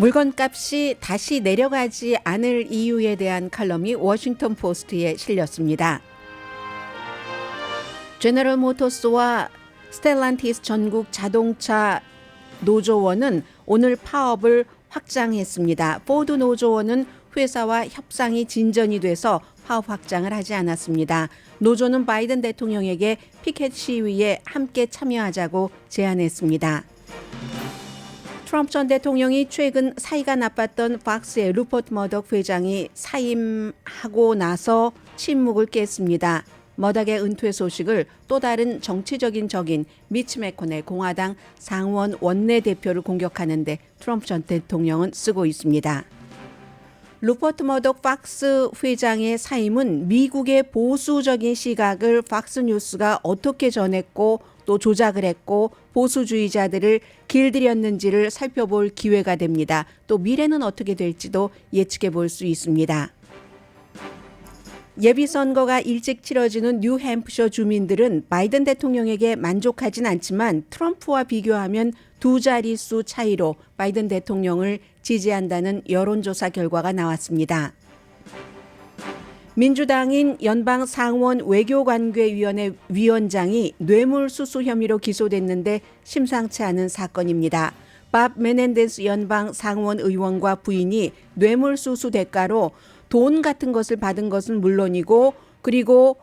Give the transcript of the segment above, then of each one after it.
물건값이 다시 내려가지 않을 이유에 대한 칼럼이 워싱턴 포스트에 실렸습니다. 제너럴 모터스와 스텔란티스 전국 자동차 노조원은 오늘 파업을 확장했습니다. 포드 노조원은 회사와 협상이 진전이 돼서 파업 확장을 하지 않았습니다. 노조는 바이든 대통령에게 피켓 시위에 함께 참여하자고 제안했습니다. 트럼프 전 대통령이 최근 사이가 나빴던 팍스의 루퍼트 머덕 회장이 사임하고 나서 침묵을 깼습니다. 머덕의 은퇴 소식을 또 다른 정치적인 적인 미치 매코넬 공화당 상원 원내대표를 공격하는데 트럼프 전 대통령은 쓰고 있습니다. 루퍼트 머덕 팍스 회장의 사임은 미국의 보수적인 시각을 팍스뉴스가 어떻게 전했고 또 조작을 했고 보수주의자들을 길들였는지를 살펴볼 기회가 됩니다. 또 미래는 어떻게 될지도 예측해 볼 수 있습니다. 예비선거가 일찍 치러지는 뉴햄프셔 주민들은 바이든 대통령에게 만족하진 않지만 트럼프와 비교하면 두 자릿수 차이로 바이든 대통령을 지지한다는 여론조사 결과가 나왔습니다. 민주당인 연방상원 외교관계위원회 위원장이 뇌물수수 혐의로 기소됐는데 심상치 않은 사건입니다. 밥 메넨데스 연방상원 의원과 부인이 뇌물수수 대가로 돈 같은 것을 받은 것은 물론이고 그리고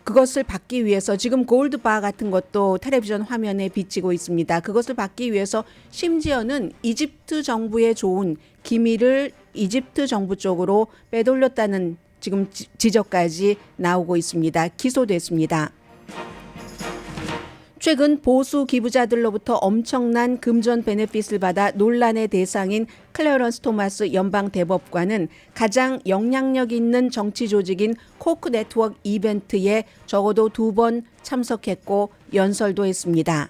그것을 받기 위해서 지금 골드바 같은 것도 텔레비전 화면에 비치고 있습니다. 그것을 받기 위해서 심지어는 이집트 정부에 좋은 기밀을 이집트 정부 쪽으로 빼돌렸다는 지금 지적까지 나오고 있습니다. 기소됐습니다. 최근 보수 기부자들로부터 엄청난 금전 베네핏을 받아 논란의 대상인 클래런스 토마스 연방 대법관은 가장 영향력 있는 정치 조직인 코크 네트워크 이벤트에 적어도 2번 참석했고 연설도 했습니다.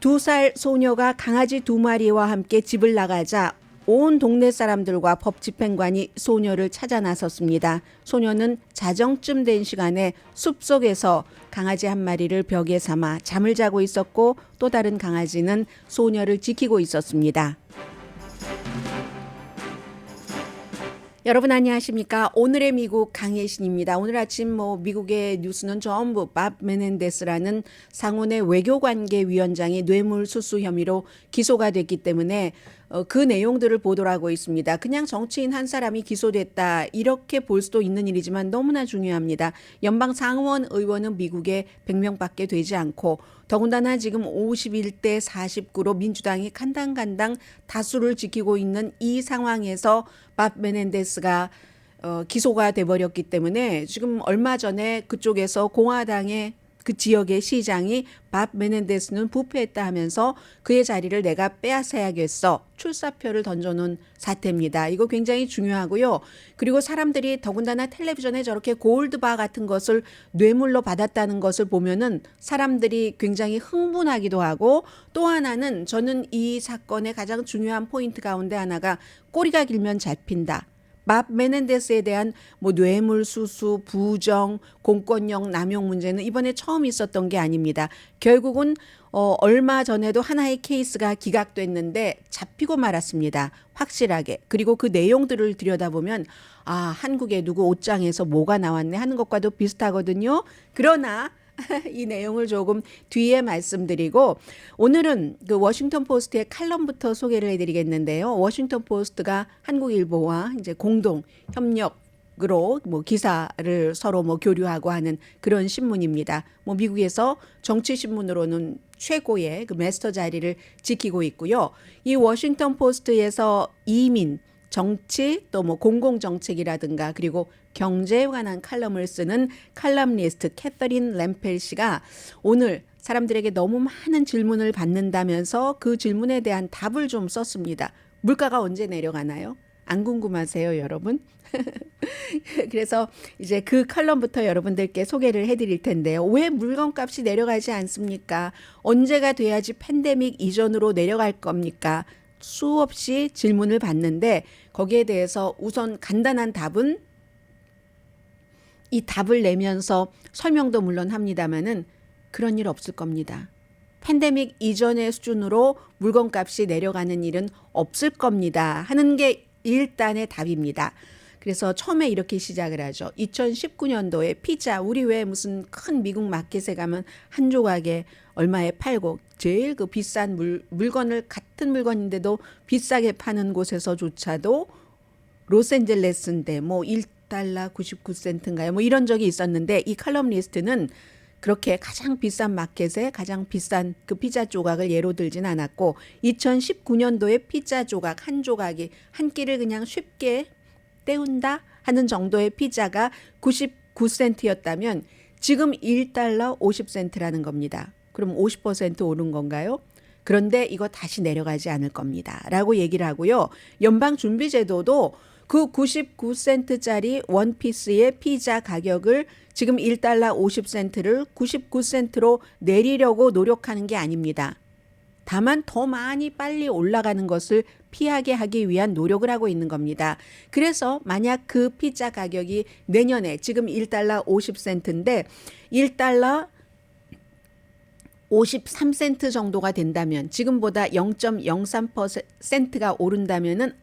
2살 소녀가 강아지 2마리와 함께 집을 나가자 온 동네 사람들과 법 집행관이 소녀를 찾아 나섰습니다. 소녀는 자정쯤 된 시간에 숲속에서 강아지 한 마리를 벽에 삼아 잠을 자고 있었고 또 다른 강아지는 소녀를 지키고 있었습니다. 여러분 안녕하십니까? 오늘의 미국 강혜신입니다. 오늘 아침 미국의 뉴스는 전부 밥 메넨데스라는 상원의 외교관계위원장이 뇌물수수 혐의로 기소가 됐기 때문에 그 내용들을 보도를 하고 있습니다. 그냥 정치인 한 사람이 기소됐다 이렇게 볼 수도 있는 일이지만 너무나 중요합니다. 연방 상원 의원은 미국에 100명밖에 되지 않고 더군다나 지금 51대 49로 민주당이 간당간당 다수를 지키고 있는 이 상황에서 밥 메넨데스가 기소가 돼버렸기 때문에 지금 얼마 전에 그쪽에서 공화당의 그 지역의 시장이 밥 메넨데스는 부패했다 하면서 그의 자리를 내가 빼앗아야겠어 출사표를 던져놓은 사태입니다. 이거 굉장히 중요하고요. 그리고 사람들이 더군다나 텔레비전에 저렇게 골드바 같은 것을 뇌물로 받았다는 것을 보면은 사람들이 굉장히 흥분하기도 하고 또 하나는 저는 이 사건의 가장 중요한 포인트 가운데 하나가 꼬리가 길면 잡힌다. 밥 메넨데스에 대한 뇌물수수, 부정, 공권력 남용 문제는 이번에 처음 있었던 게 아닙니다. 결국은 얼마 전에도 하나의 케이스가 기각됐는데 잡히고 말았습니다. 확실하게. 그리고 그 내용들을 들여다보면 한국의 누구 옷장에서 뭐가 나왔네 하는 것과도 비슷하거든요. 그러나 이 내용을 조금 뒤에 말씀드리고 오늘은 그 워싱턴 포스트의 칼럼부터 소개를 해드리겠는데요. 워싱턴 포스트가 한국일보와 이제 공동 협력으로 기사를 서로 교류하고 하는 그런 신문입니다. 미국에서 정치 신문으로는 최고의 그 마스터 자리를 지키고 있고요. 이 워싱턴 포스트에서 이민 정치 또 공공정책이라든가 그리고 경제에 관한 칼럼을 쓰는 칼럼니스트 캐서린 램펠 씨가 오늘 사람들에게 너무 많은 질문을 받는다면서 그 질문에 대한 답을 좀 썼습니다. 물가가 언제 내려가나요? 안 궁금하세요, 여러분? 그래서 이제 그 칼럼부터 여러분들께 소개를 해드릴 텐데요. 왜 물건값이 내려가지 않습니까? 언제가 돼야지 팬데믹 이전으로 내려갈 겁니까? 수없이 질문을 받는데 거기에 대해서 우선 간단한 답은 이 답을 내면서 설명도 물론 합니다마는 그런 일 없을 겁니다. 팬데믹 이전의 수준으로 물건값이 내려가는 일은 없을 겁니다 하는 게 일단의 답입니다. 그래서 처음에 이렇게 시작을 하죠. 2019년도에 피자, 우리 왜 무슨 큰 미국 마켓에 가면 한 조각에 얼마에 팔고 제일 그 비싼 물건을 같은 물건인데도 비싸게 파는 곳에서조차도 로스앤젤레스인데 뭐 1달러 99센트인가요? 뭐 이런 적이 있었는데 이 칼럼니스트는 그렇게 가장 비싼 마켓에 가장 비싼 그 피자 조각을 예로 들진 않았고 2019년도에 피자 조각 한 조각이 한 끼를 그냥 쉽게 때운다 하는 정도의 피자가 99센트였다면 지금 1달러 50센트라는 겁니다. 그럼 50% 오른 건가요? 그런데 이거 다시 내려가지 않을 겁니다. 라고 얘기를 하고요. 연방준비제도도 그 99센트짜리 원피스의 피자 가격을 지금 1달러 50센트를 99센트로 내리려고 노력하는 게 아닙니다. 다만 더 많이 빨리 올라가는 것을 피하게 하기 위한 노력을 하고 있는 겁니다. 그래서 만약 그 피자 가격이 내년에 지금 1달러 50센트인데 1달러 53센트 정도가 된다면 지금보다 0.03%가 오른다면은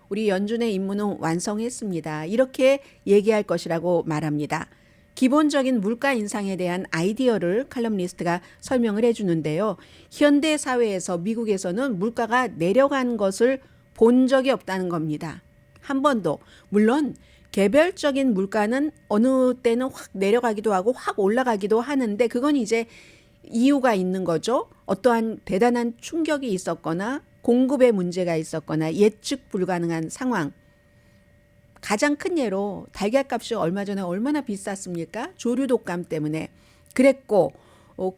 우리 연준의 임무는 완성했습니다. 이렇게 얘기할 것이라고 말합니다. 기본적인 물가 인상에 대한 아이디어를 칼럼니스트가 설명을 해주는데요. 현대 사회에서 미국에서는 물가가 내려간 것을 본 적이 없다는 겁니다. 한 번도. 물론 개별적인 물가는 어느 때는 확 내려가기도 하고 확 올라가기도 하는데 그건 이제 이유가 있는 거죠. 어떠한 대단한 충격이 있었거나 공급에 문제가 있었거나 예측 불가능한 상황. 가장 큰 예로 달걀값이 얼마 전에 얼마나 비쌌습니까? 조류 독감 때문에 그랬고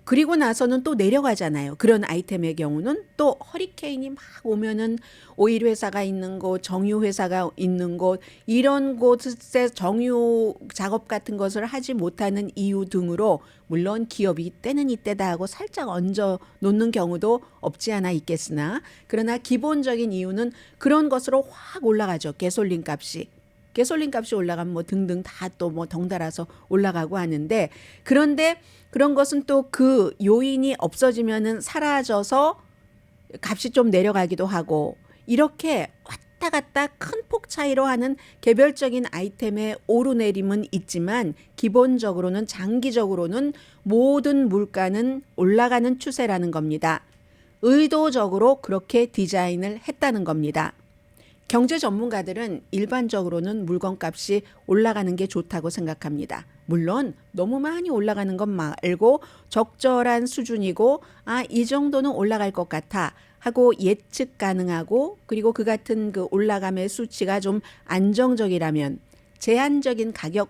그리고 나서는 또 내려가잖아요. 그런 아이템의 경우는 또 허리케인이 막 오면은 오일 회사가 있는 곳, 정유 회사가 있는 곳 이런 곳에 정유 작업 같은 것을 하지 못하는 이유 등으로 물론 기업이 이때는 이때다 하고 살짝 얹어 놓는 경우도 없지 않아 있겠으나 그러나 기본적인 이유는 그런 것으로 확 올라가죠. 가솔린 값이. 가솔린 값이 올라가면 뭐 등등 다 또 뭐 덩달아서 올라가고 하는데 그런데 그런 것은 또 그 요인이 없어지면은 사라져서 값이 좀 내려가기도 하고 이렇게 왔다 갔다 큰 폭 차이로 하는 개별적인 아이템의 오르내림은 있지만 기본적으로는 장기적으로는 모든 물가는 올라가는 추세라는 겁니다. 의도적으로 그렇게 디자인을 했다는 겁니다. 경제 전문가들은 일반적으로는 물건값이 올라가는 게 좋다고 생각합니다. 물론 너무 많이 올라가는 것 말고 적절한 수준이고 이 정도는 올라갈 것 같아 하고 예측 가능하고 그리고 그 같은 그 올라감의 수치가 좀 안정적이라면 제한적인 가격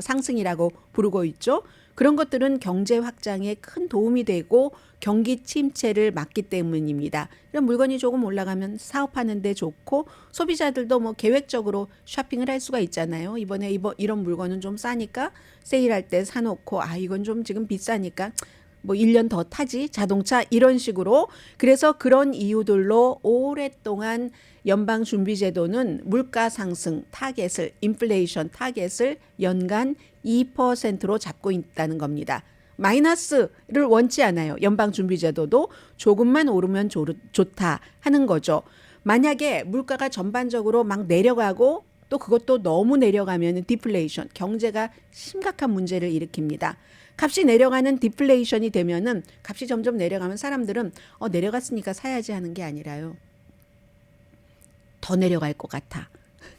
상승이라고 부르고 있죠. 그런 것들은 경제 확장에 큰 도움이 되고 경기 침체를 막기 때문입니다. 이런 물건이 조금 올라가면 사업하는 데 좋고 소비자들도 뭐 계획적으로 쇼핑을 할 수가 있잖아요. 이번에 이런 물건은 좀 싸니까 세일할 때 사놓고 이건 좀 지금 비싸니까 뭐 1년 더 타지 자동차 이런 식으로 그래서 그런 이유들로 오랫동안 연방준비제도는 물가 상승 타겟을 인플레이션 타겟을 연간 2%로 잡고 있다는 겁니다. 마이너스를 원치 않아요. 연방준비제도도 조금만 오르면 좋다 하는 거죠. 만약에 물가가 전반적으로 막 내려가고 또 그것도 너무 내려가면 디플레이션, 경제가 심각한 문제를 일으킵니다. 값이 내려가는 디플레이션이 되면은 값이 점점 내려가면 사람들은 내려갔으니까 사야지 하는 게 아니라요. 더 내려갈 것 같아.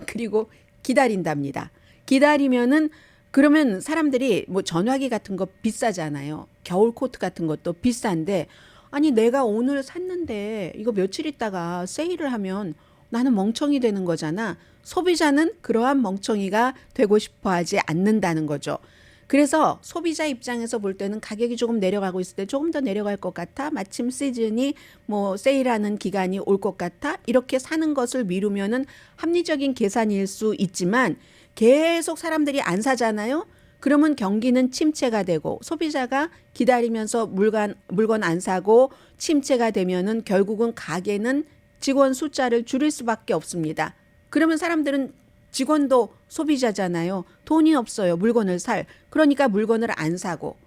그리고 기다린답니다. 기다리면은 그러면 사람들이 뭐 전화기 같은 거 비싸잖아요. 겨울 코트 같은 것도 비싼데 아니 내가 오늘 샀는데 이거 며칠 있다가 세일을 하면 나는 멍청이 되는 거잖아. 소비자는 그러한 멍청이가 되고 싶어 하지 않는다는 거죠. 그래서 소비자 입장에서 볼 때는 가격이 조금 내려가고 있을 때 조금 더 내려갈 것 같아. 마침 시즌이 뭐 세일하는 기간이 올 것 같아. 이렇게 사는 것을 미루면은 합리적인 계산일 수 있지만 계속 사람들이 안 사잖아요. 그러면 경기는 침체가 되고 소비자가 기다리면서 물건 안 사고 침체가 되면은 결국은 가게는 직원 숫자를 줄일 수밖에 없습니다. 그러면 사람들은 직원도 소비자잖아요. 돈이 없어요. 물건을 살. 그러니까 물건을 안 사고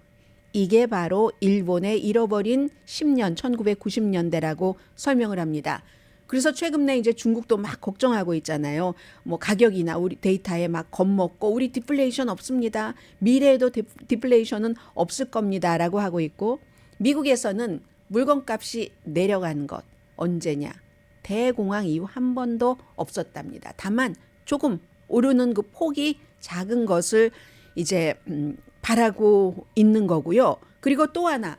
이게 바로 일본의 잃어버린 10년 1990년대라고 설명을 합니다. 그래서 최근에 이제 중국도 막 걱정하고 있잖아요. 뭐 가격이나 우리 데이터에 막 겁먹고 우리 디플레이션 없습니다. 미래에도 디플레이션은 없을 겁니다라고 하고 있고, 미국에서는 물건값이 내려간 것 언제냐? 대공황 이후 한 번도 없었답니다. 다만 조금 오르는 그 폭이 작은 것을 이제 바라고 있는 거고요. 그리고 또 하나,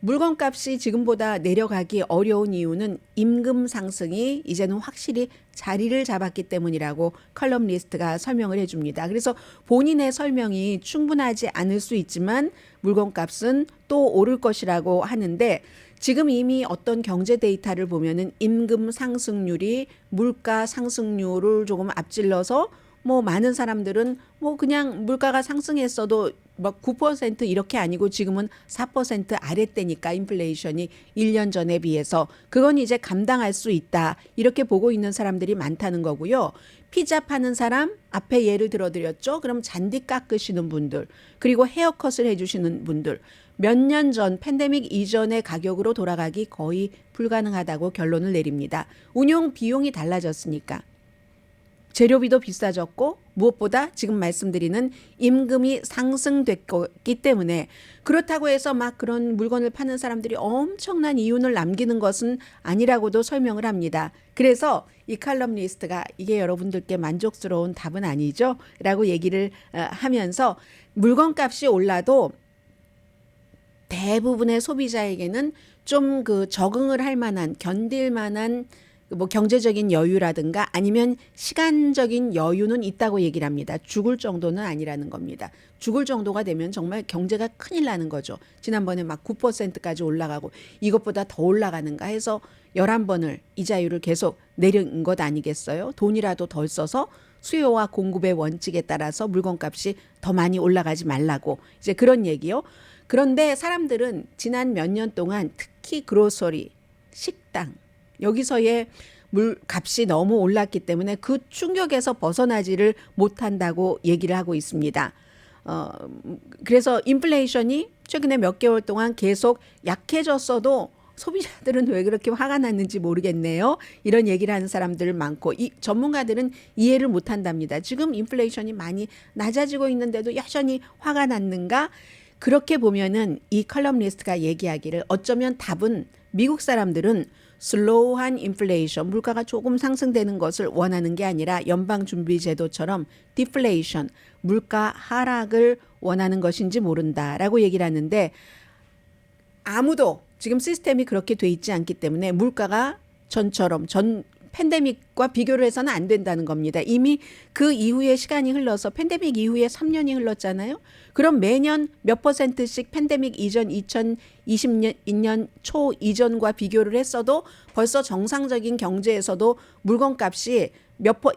물건값이 지금보다 내려가기 어려운 이유는 임금 상승이 이제는 확실히 자리를 잡았기 때문이라고 컬럼리스트가 설명을 해줍니다. 그래서 본인의 설명이 충분하지 않을 수 있지만 물건값은 또 오를 것이라고 하는데, 지금 이미 어떤 경제 데이터를 보면은 임금 상승률이 물가 상승률을 조금 앞질러서 뭐 많은 사람들은 뭐 그냥 물가가 상승했어도 막 9% 이렇게 아니고 지금은 4% 아랫대니까 인플레이션이 1년 전에 비해서 그건 이제 감당할 수 있다, 이렇게 보고 있는 사람들이 많다는 거고요. 피자 파는 사람 앞에 예를 들어드렸죠. 그럼 잔디 깎으시는 분들, 그리고 헤어컷을 해주시는 분들, 몇 년 전 팬데믹 이전의 가격으로 돌아가기 거의 불가능하다고 결론을 내립니다. 운용 비용이 달라졌으니까. 재료비도 비싸졌고 무엇보다 지금 말씀드리는 임금이 상승됐기 때문에, 그렇다고 해서 막 그런 물건을 파는 사람들이 엄청난 이윤을 남기는 것은 아니라고도 설명을 합니다. 그래서 이 칼럼니스트가 이게 여러분들께 만족스러운 답은 아니죠? 라고 얘기를 하면서, 물건값이 올라도 대부분의 소비자에게는 좀 그 적응을 할 만한, 견딜 만한 뭐 경제적인 여유라든가 아니면 시간적인 여유는 있다고 얘기를 합니다. 죽을 정도는 아니라는 겁니다. 죽을 정도가 되면 정말 경제가 큰일 나는 거죠. 지난번에 막 9%까지 올라가고 이것보다 더 올라가는가 해서 11번을 이자율을 계속 내린 것 아니겠어요? 돈이라도 덜 써서 수요와 공급의 원칙에 따라서 물건값이 더 많이 올라가지 말라고, 이제 그런 얘기요. 그런데 사람들은 지난 몇 년 동안 특히 그로서리, 식당, 여기서의 물값이 너무 올랐기 때문에 그 충격에서 벗어나지를 못한다고 얘기를 하고 있습니다. 그래서 인플레이션이 최근에 몇 개월 동안 계속 약해졌어도 소비자들은 왜 그렇게 화가 났는지 모르겠네요. 이런 얘기를 하는 사람들 많고, 이 전문가들은 이해를 못한답니다. 지금 인플레이션이 많이 낮아지고 있는데도 여전히 화가 났는가? 그렇게 보면은 이 컬럼리스트가 얘기하기를 어쩌면 답은 미국 사람들은 슬로우한 인플레이션, 물가가 조금 상승되는 것을 원하는 게 아니라 연방준비제도처럼 디플레이션, 물가 하락을 원하는 것인지 모른다라고 얘기를 하는데, 아무도 지금 시스템이 그렇게 돼 있지 않기 때문에 물가가 전처럼 전 팬데믹과 비교를 해서는 안 된다는 겁니다. 이미 그 이후에 시간이 흘러서 팬데믹 이후에 3년이 흘렀잖아요. 그럼 매년 몇 %씩 팬데믹 이전 2020년 초 이전과 비교를 했어도 벌써 정상적인 경제에서도 물건값이 2%,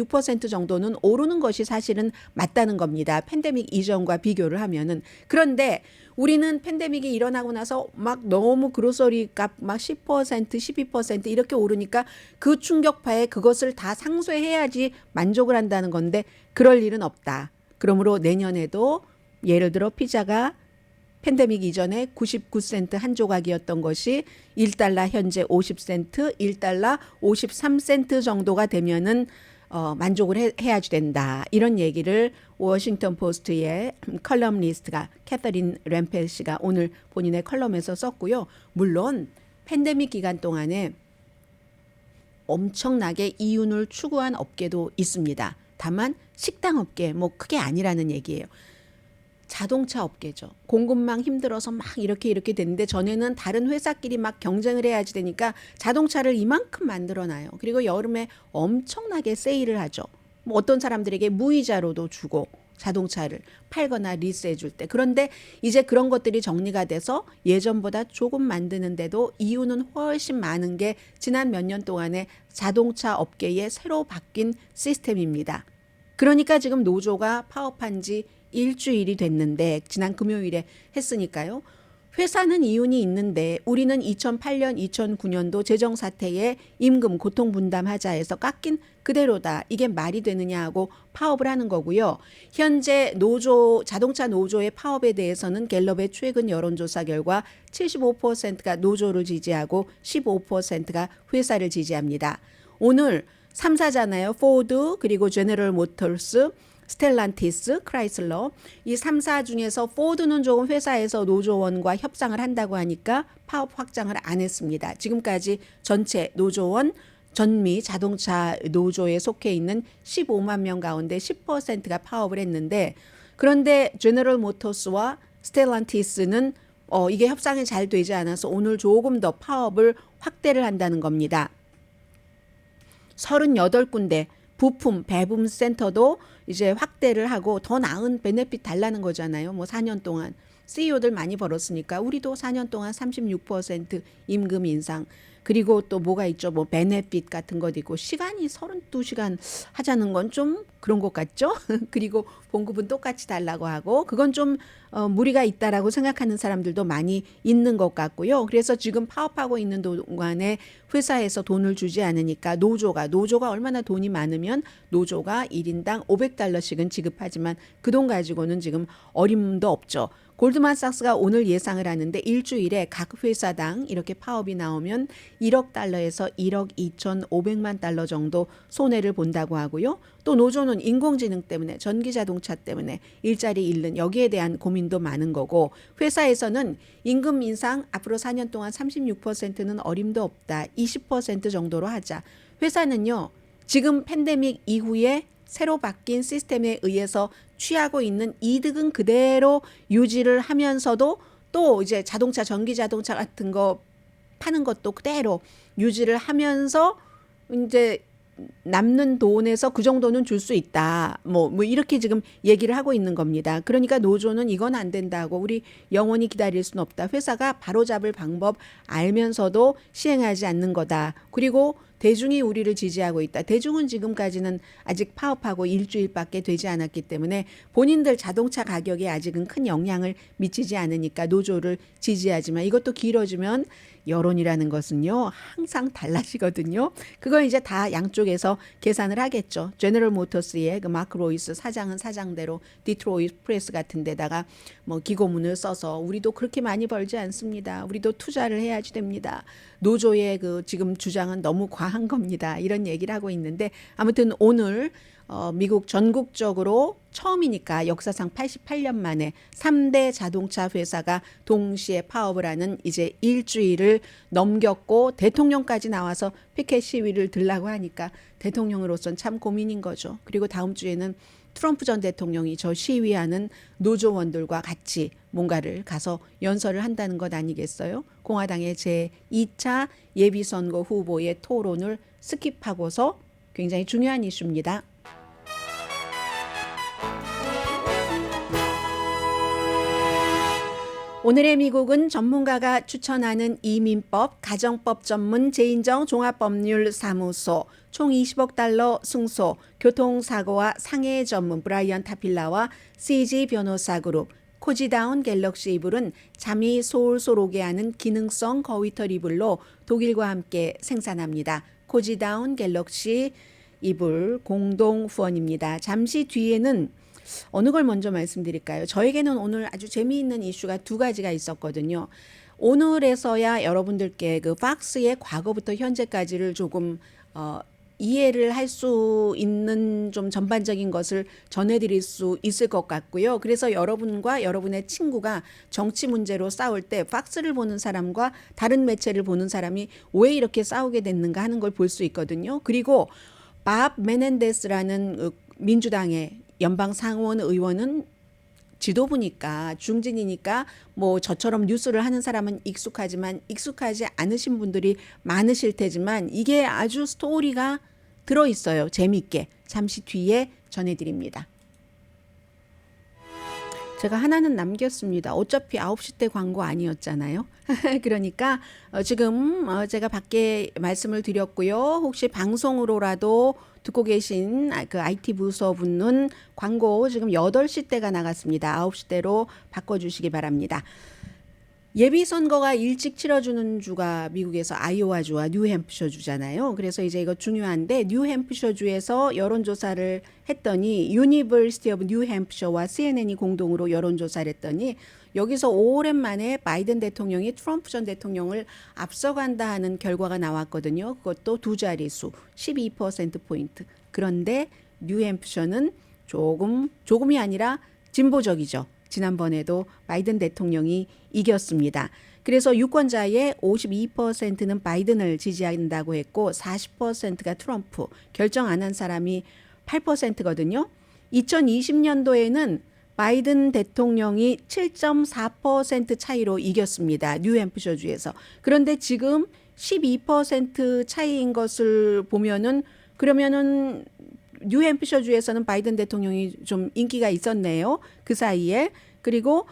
6% 정도는 오르는 것이 사실은 맞다는 겁니다. 팬데믹 이전과 비교를 하면은. 그런데 우리는 팬데믹이 일어나고 나서 막 너무 그로서리 값 막 10%, 12% 이렇게 오르니까 그 충격파에 그것을 다 상쇄해야지 만족을 한다는 건데, 그럴 일은 없다. 그러므로 내년에도 예를 들어 피자가 팬데믹 이전에 99센트 한 조각이었던 것이 1달러 현재 50센트, 1달러 53센트 정도가 되면은 만족을 해야지 된다. 이런 얘기를 워싱턴 포스트의 컬럼리스트가 캐서린 램펠 씨가 오늘 본인의 컬럼에서 썼고요. 물론 팬데믹 기간 동안에 엄청나게 이윤을 추구한 업계도 있습니다. 다만 식당 업계 뭐 크게 아니라는 얘기예요. 자동차 업계죠. 공급망 힘들어서 막 이렇게 됐는데, 전에는 다른 회사끼리 막 경쟁을 해야지 되니까 자동차를 이만큼 만들어놔요. 그리고 여름에 엄청나게 세일을 하죠. 뭐 어떤 사람들에게 무이자로도 주고 자동차를 팔거나 리스해 줄 때. 그런데 이제 그런 것들이 정리가 돼서 예전보다 조금 만드는데도 이유는 훨씬 많은 게 지난 몇 년 동안의 자동차 업계의 새로 바뀐 시스템입니다. 그러니까 지금 노조가 파업한 지 일주일이 됐는데, 지난 금요일에 했으니까요. 회사는 이윤이 있는데 우리는 2008년, 2009년도 재정 사태에 임금 고통 분담하자 해서 깎인 그대로다. 이게 말이 되느냐 하고 파업을 하는 거고요. 현재 노조, 자동차 노조의 파업에 대해서는 갤럽의 최근 여론조사 결과 75%가 노조를 지지하고 15%가 회사를 지지합니다. 오늘 3사잖아요. 포드, 그리고 제너럴 모터스, 스텔란티스, 크라이슬러. 이 3사 중에서 포드는 조금 회사에서 노조원과 협상을 한다고 하니까 파업 확장을 안 했습니다. 지금까지 전체 노조원, 전미 자동차 노조에 속해 있는 15만 명 가운데 10%가 파업을 했는데, 그런데 제너럴 모터스와 스텔란티스는 이게 협상이 잘 되지 않아서 오늘 조금 더 파업을 확대를 한다는 겁니다. 38군데 부품 배분 센터도 이제 확대를 하고 더 나은 베네핏 달라는 거잖아요. 뭐 4년 동안 CEO들 많이 벌었으니까 우리도 4년 동안 36% 임금 인상, 그리고 또 뭐가 있죠? 뭐 베네핏 같은 것도 있고, 시간이 32시간 하자는 건 좀 그런 것 같죠? 그리고 봉급은 똑같이 달라고 하고, 그건 좀 무리가 있다라고 생각하는 사람들도 많이 있는 것 같고요. 그래서 지금 파업하고 있는 동안에 회사에서 돈을 주지 않으니까 노조가 얼마나 돈이 많으면 노조가 1인당 $500씩은 지급하지만 그 돈 가지고는 지금 어림도 없죠. 골드만삭스가 오늘 예상을 하는데 일주일에 각 회사당 이렇게 파업이 나오면 1억 달러에서 1억 2,500만 달러 정도 손해를 본다고 하고요. 또 노조는 인공지능 때문에, 전기자동차 때문에 일자리 잃는, 여기에 대한 고민도 많은 거고, 회사에서는 임금 인상 앞으로 4년 동안 36%는 어림도 없다. 20% 정도로 하자. 회사는요, 지금 팬데믹 이후에 새로 바뀐 시스템에 의해서 취하고 있는 이득은 그대로 유지를 하면서도 또 이제 자동차, 전기 자동차 같은 거 파는 것도 그대로 유지를 하면서 이제 남는 돈에서 그 정도는 줄 수 있다. 뭐 이렇게 지금 얘기를 하고 있는 겁니다. 그러니까 노조는 이건 안 된다고, 우리 영원히 기다릴 수는 없다. 회사가 바로잡을 방법 알면서도 시행하지 않는 거다. 그리고 대중이 우리를 지지하고 있다. 대중은 지금까지는 아직 파업하고 일주일밖에 되지 않았기 때문에 본인들 자동차 가격에 아직은 큰 영향을 미치지 않으니까 노조를 지지하지만, 이것도 길어지면 여론이라는 것은요 항상 달라지거든요. 그걸 이제 다 양쪽에서 계산을 하겠죠. 제너럴 모터스의 그 마크 로이스 사장은 사장대로 디트로이트 프레스 같은 데다가 뭐 기고문을 써서 우리도 그렇게 많이 벌지 않습니다. 우리도 투자를 해야지 됩니다. 노조의 그 지금 주장은 너무 과한 겁니다. 이런 얘기를 하고 있는데, 아무튼 오늘 미국 전국적으로 처음이니까 역사상 88년 만에 3대 자동차 회사가 동시에 파업을 하는 이제 일주일을 넘겼고, 대통령까지 나와서 피켓 시위를 들라고 하니까 대통령으로서는 참 고민인 거죠. 그리고 다음 주에는 트럼프 전 대통령이 저 시위하는 노조원들과 같이 뭔가를 가서 연설을 한다는 것 아니겠어요? 공화당의 제2차 예비선거 후보의 토론을 스킵하고서 굉장히 중요한 이슈입니다. 오늘의 미국은 전문가가 추천하는 이민법, 가정법 전문 제인정 종합법률사무소, 총 20억 달러 승소, 교통사고와 상해 전문 브라이언 타필라와 CG 변호사 그룹, 코지다운 갤럭시 이불은 잠이 솔솔 오게 하는 기능성 거위털 이불로 독일과 함께 생산합니다. 코지다운 갤럭시 이불 공동 후원입니다. 잠시 뒤에는 어느 걸 먼저 말씀드릴까요? 저에게는 오늘 아주 재미있는 이슈가 두 가지가 있었거든요. 오늘에서야 여러분들께 그 팍스의 과거부터 현재까지를 조금 이해를 할 수 있는 좀 전반적인 것을 전해드릴 수 있을 것 같고요. 그래서 여러분과 여러분의 친구가 정치 문제로 싸울 때 팍스를 보는 사람과 다른 매체를 보는 사람이 왜 이렇게 싸우게 됐는가 하는 걸 볼 수 있거든요. 그리고 밥 메넨데스라는 민주당의 연방 상원 의원은 지도부니까, 중진이니까 뭐 저처럼 뉴스를 하는 사람은 익숙하지만 익숙하지 않으신 분들이 많으실 테지만 이게 아주 스토리가 들어있어요. 재미있게. 잠시 뒤에 전해드립니다. 제가 하나는 남겼습니다. 어차피 9시 때 광고 아니었잖아요. 그러니까 지금 제가 밖에 말씀을 드렸고요. 혹시 방송으로라도 듣고 계신 그 IT 부서분은 광고 지금 8시 때가 나갔습니다. 9시 대로 바꿔주시기 바랍니다. 예비 선거가 일찍 치러주는 주가 미국에서 아이오와주와 뉴햄프셔주잖아요. 그래서 이제 이거 중요한데 뉴햄프셔주에서 여론조사를 했더니 유니버시티 오브 뉴햄프셔와 CNN이 공동으로 여론조사를 했더니 여기서 오랜만에 바이든 대통령이 트럼프 전 대통령을 앞서간다 하는 결과가 나왔거든요. 그것도 두 자릿수 12%포인트. 그런데 뉴햄프셔는 조금이 아니라 진보적이죠. 지난번에도 바이든 대통령이 이겼습니다. 그래서 유권자의 52%는 바이든을 지지한다고 했고 40%가 트럼프, 결정 안 한 사람이 8%거든요. 2020년도에는 바이든 대통령이 7.4% 차이로 이겼습니다. 뉴햄프셔주에서. 그런데 지금 12% 차이인 것을 보면은 그러면은 뉴햄프셔주에서는 바이든 대통령이 좀 인기가 있었네요. 그 사이에. 그리고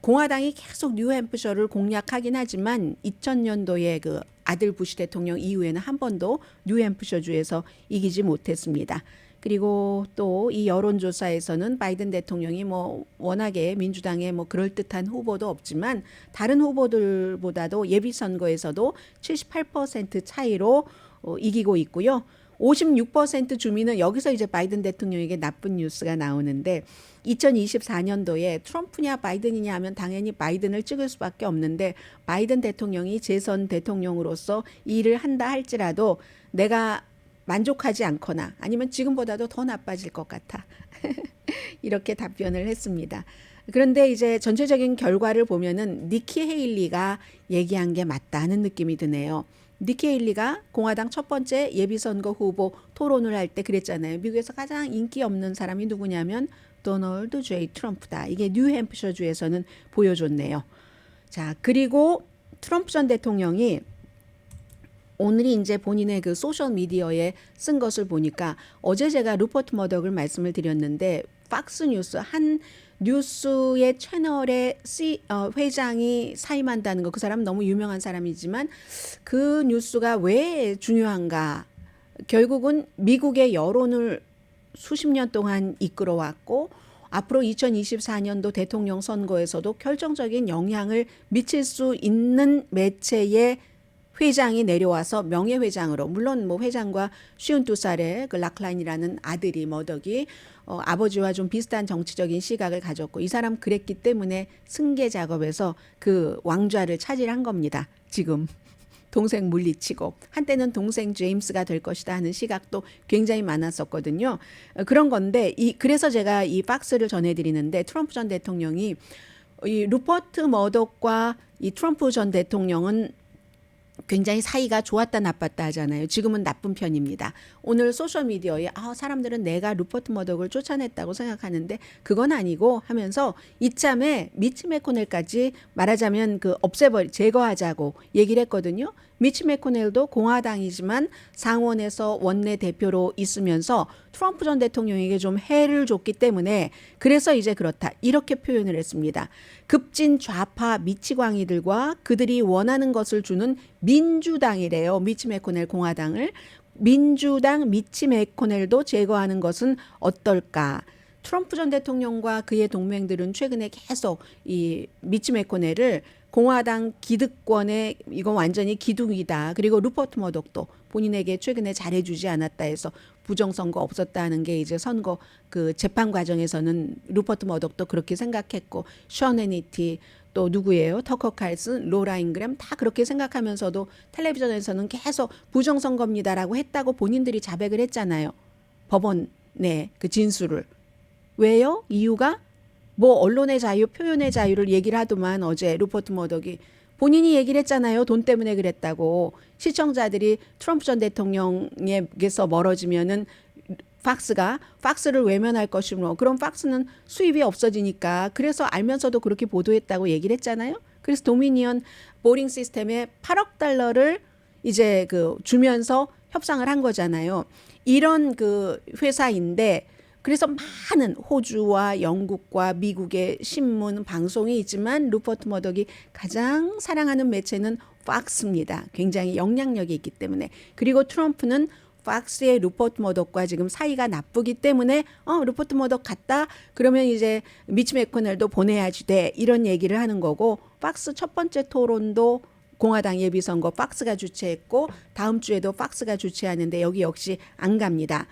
공화당이 계속 뉴햄프셔를 공략하긴 하지만 2000년도에 그 아들 부시 대통령 이후에는 한 번도 뉴햄프셔주에서 이기지 못했습니다. 그리고 또 이 여론조사에서는 바이든 대통령이 뭐 워낙에 민주당에 뭐 그럴듯한 후보도 없지만 다른 후보들보다도 예비선거에서도 78% 차이로 이기고 있고요. 56% 주민은 여기서 이제 바이든 대통령에게 나쁜 뉴스가 나오는데 2024년도에 트럼프냐 바이든이냐 하면 당연히 바이든을 찍을 수밖에 없는데 바이든 대통령이 재선 대통령으로서 일을 한다 할지라도 내가 만족하지 않거나 아니면 지금보다도 더 나빠질 것 같아. 이렇게 답변을 했습니다. 그런데 이제 전체적인 결과를 보면은 니키 헤일리가 얘기한 게 맞다는 느낌이 드네요. 니키 헤일리가 공화당 첫 번째 예비선거 후보 토론을 할 때 그랬잖아요. 미국에서 가장 인기 없는 사람이 누구냐면 도널드 J. 트럼프다. 이게 뉴햄프셔주에서는 보여줬네요. 자, 그리고 트럼프 전 대통령이 오늘이 이제 본인의 그 소셜 미디어에 쓴 것을 보니까 어제 제가 루퍼트 머덕을 말씀을 드렸는데 팍스 뉴스 한 뉴스의 채널의 회장이 사임한다는 거, 그 사람 너무 유명한 사람이지만 그 뉴스가 왜 중요한가? 결국은 미국의 여론을 수십 년 동안 이끌어왔고 앞으로 2024년도 대통령 선거에서도 결정적인 영향을 미칠 수 있는 매체의 회장이 내려와서 명예회장으로, 물론 뭐 회장과 52살의 그 락라인이라는 아들이 머덕이 아버지와 좀 비슷한 정치적인 시각을 가졌고 이 사람 그랬기 때문에 승계 작업에서 그 왕좌를 차지한 겁니다. 지금 동생 물리치고 한때는 동생 제임스가 될 것이다 하는 시각도 굉장히 많았었거든요. 그런 건데 그래서 제가 이 팍스를 전해드리는데 트럼프 전 대통령이 이 루퍼트 머덕과 이 트럼프 전 대통령은 굉장히 사이가 좋았다 나빴다 하잖아요. 지금은 나쁜 편입니다. 오늘 소셜미디어에 사람들은 내가 루퍼트 머덕을 쫓아냈다고 생각하는데 그건 아니고 하면서 이참에 미치 매코넬까지 말하자면 제거하자고 얘기를 했거든요. 미치 매코넬도 공화당이지만 상원에서 원내대표로 있으면서 트럼프 전 대통령에게 좀 해를 줬기 때문에 그래서 이제 그렇다 이렇게 표현을 했습니다. 급진 좌파 미치광이들과 그들이 원하는 것을 주는 민주당이래요. 미치 매코넬 공화당을. 민주당 미치 매코넬도 제거하는 것은 어떨까? 트럼프 전 대통령과 그의 동맹들은 최근에 계속 이 미치 매코넬을 공화당 기득권의 이건 완전히 기둥이다. 그리고 루퍼트 머덕도 본인에게 최근에 잘해주지 않았다 해서 부정선거 없었다는 게 이제 선거 그 재판 과정에서는 루퍼트 머덕도 그렇게 생각했고 션 해니티 또 누구예요? 터커 칼슨, 로라 잉그램 다 그렇게 생각하면서도 텔레비전에서는 계속 부정선거입니다라고 했다고 본인들이 자백을 했잖아요. 법원의 그 진술을. 왜요? 이유가? 뭐 언론의 자유, 표현의 자유를 얘기를 하더만 어제 루퍼트 머덕이 본인이 얘기를 했잖아요. 돈 때문에 그랬다고. 시청자들이 트럼프 전 대통령에게서 멀어지면은 팍스를 외면할 것이므로 그럼 팍스는 수입이 없어지니까 그래서 알면서도 그렇게 보도했다고 얘기를 했잖아요. 그래서 도미니언 보링 시스템에 8억 달러를 이제 주면서 협상을 한 거잖아요. 이런 그 회사인데 그래서 많은 호주와 영국과 미국의 신문, 방송이 있지만 루퍼트 머덕이 가장 사랑하는 매체는 팍스입니다. 굉장히 영향력이 있기 때문에. 그리고 트럼프는 팍스의 루퍼트 머덕과 지금 사이가 나쁘기 때문에 루퍼트 머덕 갔다 그러면 이제 미치 매코넬도 보내야지 돼 이런 얘기를 하는 거고 팍스 첫 번째 토론도 공화당 예비선거 팍스가 주최했고 다음 주에도 팍스가 주최하는데 여기 역시 안 갑니다.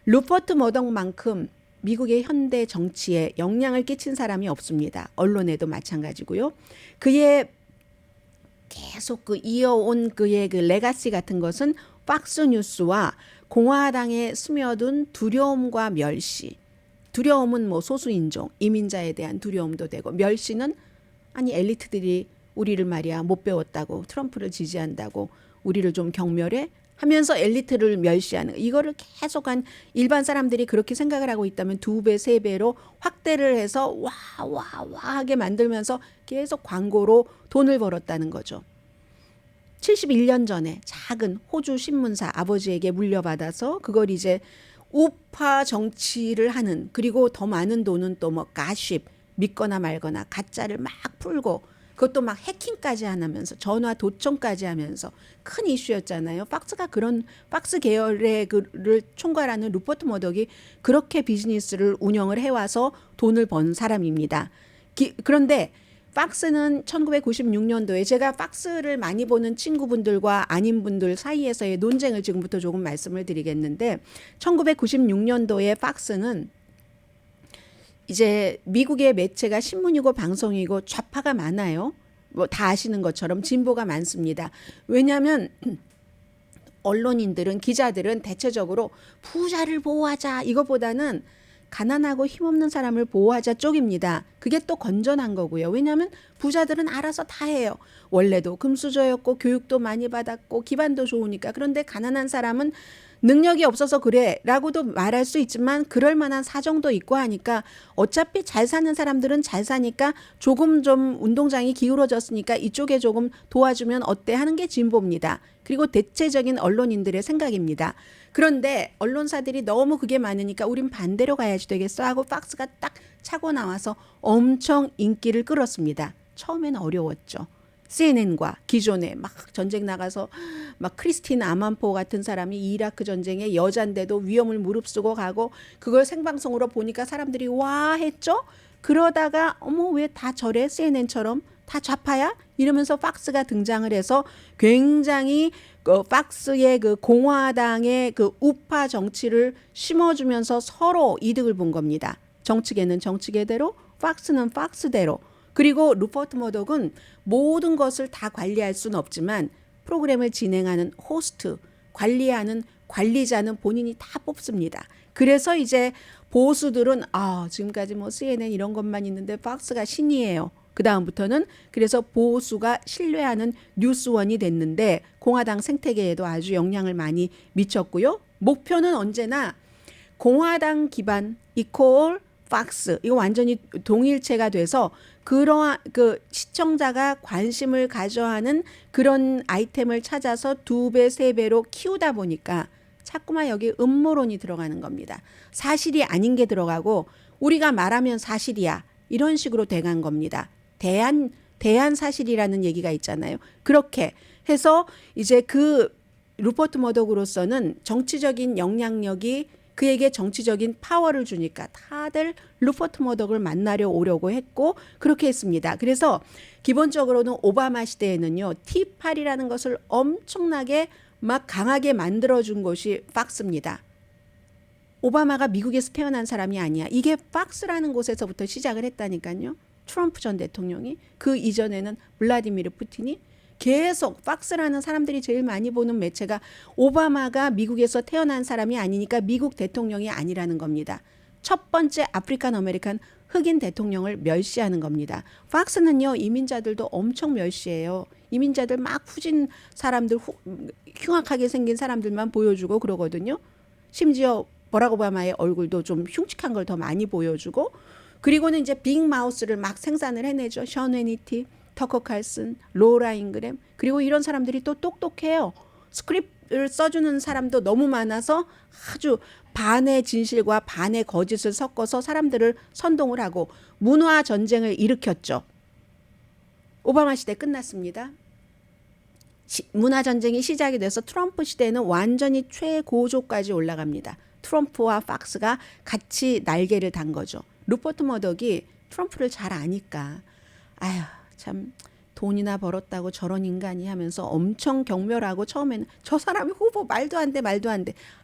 루퍼트 머덕만큼 미국의 현대 정치에 영향을 끼친 사람이 없습니다. 언론에도 마찬가지고요. 그의 계속 이어온 그의 레가시 같은 것은 팍스 뉴스와 공화당에 스며든 두려움과 멸시. 두려움은 소수인종, 이민자에 대한 두려움도 되고 멸시는 아니 엘리트들이 우리를 말이야 못 배웠다고 트럼프를 지지한다고 우리를 좀 경멸해 하면서 엘리트를 멸시하는 이거를 계속한 일반 사람들이 그렇게 생각을 하고 있다면 2배, 3배로 확대를 해서 와 하게 만들면서 계속 광고로 돈을 벌었다는 거죠. 71년 전에 작은 호주 신문사 아버지에게 물려받아서 그걸 이제 우파 정치를 하는 그리고 더 많은 돈은 또 가십 믿거나 말거나 가짜를 막 풀고 그것도 막 해킹까지 하면서 전화 도청까지 하면서 큰 이슈였잖아요. 팍스가 그런 팍스 계열의 그를 총괄하는 루퍼트 머덕이 그렇게 비즈니스를 운영을 해와서 돈을 번 사람입니다. 그런데 팍스는 1996년도에 제가 팍스를 많이 보는 친구분들과 아닌 분들 사이에서의 논쟁을 지금부터 조금 말씀을 드리겠는데 1996년도에 팍스는 이제 미국의 매체가 신문이고 방송이고 좌파가 많아요. 다 아시는 것처럼 진보가 많습니다. 왜냐하면 언론인들은 기자들은 대체적으로 부자를 보호하자 이것보다는 가난하고 힘없는 사람을 보호하자 쪽입니다. 그게 또 건전한 거고요. 왜냐하면 부자들은 알아서 다 해요. 원래도 금수저였고 교육도 많이 받았고 기반도 좋으니까. 그런데 가난한 사람은 능력이 없어서 그래 라고도 말할 수 있지만 그럴 만한 사정도 있고 하니까 어차피 잘 사는 사람들은 잘 사니까 조금 좀 운동장이 기울어졌으니까 이쪽에 조금 도와주면 어때 하는 게 진보입니다. 그리고 대체적인 언론인들의 생각입니다. 그런데 언론사들이 너무 그게 많으니까 우린 반대로 가야지 되겠어 하고 팍스가 딱 차고 나와서 엄청 인기를 끌었습니다. 처음에는 어려웠죠. CNN과 기존에 막 전쟁 나가서 막 크리스틴 아만포 같은 사람이 이라크 전쟁에 여잔데도 위험을 무릅쓰고 가고 그걸 생방송으로 보니까 사람들이 와 했죠. 그러다가 어머 왜 다 저래 CNN처럼 다 좌파야? 이러면서 팍스가 등장을 해서 굉장히 팍스의 공화당의 우파 정치를 심어주면서 서로 이득을 본 겁니다. 정치계는 정치계대로 팍스는 팍스대로 그리고 루퍼트 머덕은 모든 것을 다 관리할 수는 없지만 프로그램을 진행하는 호스트, 관리하는 관리자는 본인이 다 뽑습니다. 그래서 이제 보수들은 지금까지 CNN 이런 것만 있는데 팍스가 신이에요. 그 다음부터는 그래서 보수가 신뢰하는 뉴스원이 됐는데 공화당 생태계에도 아주 영향을 많이 미쳤고요. 목표는 언제나 공화당 기반 이퀄 팍스 이거 완전히 동일체가 돼서 그러한 시청자가 관심을 가져하는 그런 아이템을 찾아서 2배, 3배로 키우다 보니까 자꾸만 여기 음모론이 들어가는 겁니다. 사실이 아닌 게 들어가고 우리가 말하면 사실이야 이런 식으로 돼간 겁니다. 대한 사실이라는 얘기가 있잖아요. 그렇게 해서 이제 루퍼트 머덕으로서는 정치적인 영향력이 그에게 정치적인 파워를 주니까 다들 루퍼트 머덕을 만나려 오려고 했고 그렇게 했습니다. 그래서 기본적으로는 오바마 시대에는요. 티파리라는 것을 엄청나게 막 강하게 만들어준 것이 팍스입니다. 오바마가 미국에서 태어난 사람이 아니야. 이게 팍스라는 곳에서부터 시작을 했다니까요. 트럼프 전 대통령이 그 이전에는 블라디미르 푸틴이 계속 팍스라는 사람들이 제일 많이 보는 매체가 오바마가 미국에서 태어난 사람이 아니니까 미국 대통령이 아니라는 겁니다. 첫 번째 아프리칸 아메리칸 흑인 대통령을 멸시하는 겁니다. 팍스는요 이민자들도 엄청 멸시해요. 이민자들 막 후진 사람들 흉악하게 생긴 사람들만 보여주고 그러거든요. 심지어 버락 오바마의 얼굴도 좀 흉측한 걸 더 많이 보여주고 그리고는 이제 빅마우스를 막 생산을 해내죠. 션 해니티, 터커 칼슨, 로라 잉그램 그리고 이런 사람들이 또 똑똑해요. 스크립트를 써주는 사람도 너무 많아서 아주 반의 진실과 반의 거짓을 섞어서 사람들을 선동을 하고 문화 전쟁을 일으켰죠. 오바마 시대 끝났습니다. 문화 전쟁이 시작이 돼서 트럼프 시대에는 완전히 최고조까지 올라갑니다. 트럼프와 팍스가 같이 날개를 단 거죠. 루퍼트 머덕이 트럼프를 잘 아니까 아휴 참 돈이나 벌었다고 저런 인간이 하면서 엄청 경멸하고 처음에는 저 사람이 후보 말도 안 돼